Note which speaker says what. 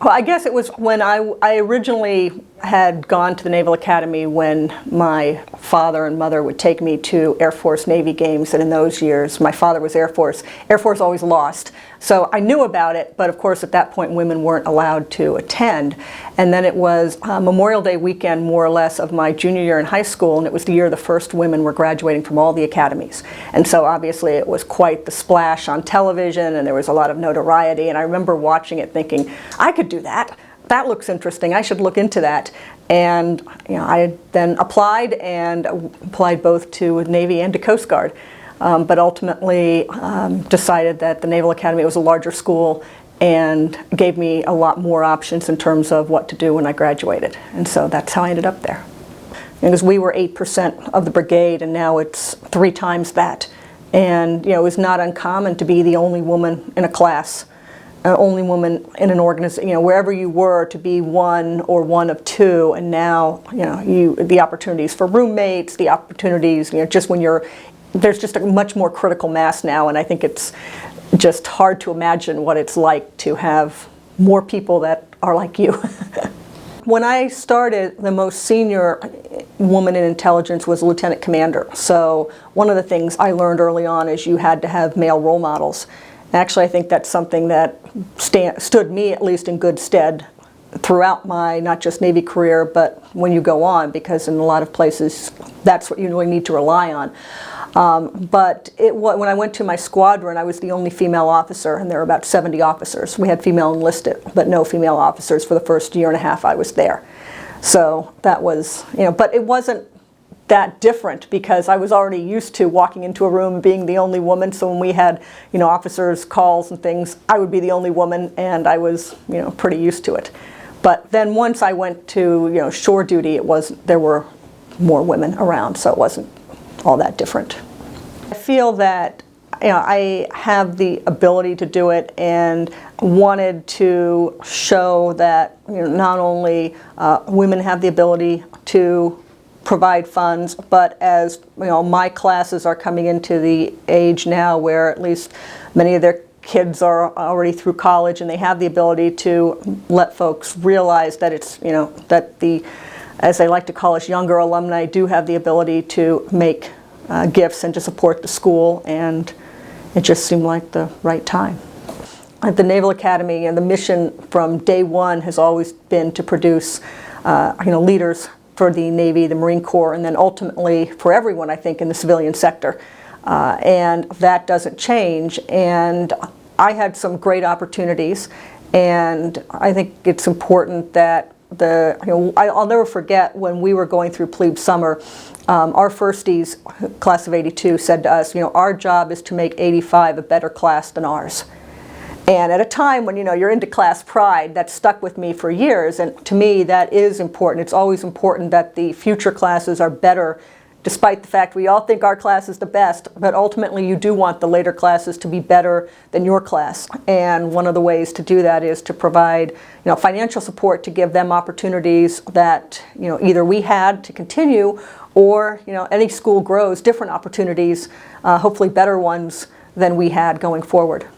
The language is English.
Speaker 1: Well, I guess it was when I originally had gone to the Naval Academy when my father and mother would take me to Air Force Navy games, and in those years my father was Air Force. Air Force always lost. So I knew about it, but of course at that point women weren't allowed to attend. And then it was Memorial Day weekend, more or less, of my junior year in high school, and it was the year the first women were graduating from all the academies. And so obviously it was quite the splash on television, and there was a lot of notoriety, and I remember watching it thinking, I could do that. That looks interesting. I should look into that. And I then applied both to Navy and to Coast Guard, but ultimately decided that the Naval Academy was a larger school and gave me a lot more options in terms of what to do when I graduated. And so that's how I ended up there. Because we were 8% of the brigade, and now it's 3 times that. And it was not uncommon to be the only woman in a class. Only woman in an organization, wherever you were, to be one or one of 2, and now, the opportunities for roommates, the opportunities, just when there's just a much more critical mass now, and I think it's just hard to imagine what it's like to have more people that are like you. When I started, the most senior woman in intelligence was a lieutenant commander. So one of the things I learned early on is you had to have male role models. Actually, I think that's something that stood me, at least, in good stead throughout my not just Navy career, but when you go on, because in a lot of places that's what you really need to rely on. But when I went to my squadron, I was the only female officer, and there were about 70 officers. We had female enlisted, but no female officers for the first year and a half I was there. So that was, but it wasn't that different, because I was already used to walking into a room and being the only woman. So when we had officers' calls and things, I would be the only woman, and I was pretty used to it. But then once I went to shore duty, there were more women around, so it wasn't all that different. I feel that I have the ability to do it, and wanted to show that not only women have the ability to provide funds, but as my classes are coming into the age now where at least many of their kids are already through college, and they have the ability to let folks realize that it's that the, as they like to call us, younger alumni do have the ability to make gifts and to support the school, and it just seemed like the right time. At the Naval Academy, the mission from day one has always been to produce leaders for the Navy, the Marine Corps, and then ultimately for everyone, I think, in the civilian sector. And that doesn't change. And I had some great opportunities, and I think it's important that I'll never forget when we were going through plebe summer, our firsties, class of '82, said to us, our job is to make '85 a better class than ours. And at a time when you're into class pride, that stuck with me for years, and to me that is important. It's always important that the future classes are better, despite the fact we all think our class is the best, but ultimately you do want the later classes to be better than your class. And one of the ways to do that is to provide financial support to give them opportunities that either we had to continue, or any school grows different opportunities, hopefully better ones than we had going forward.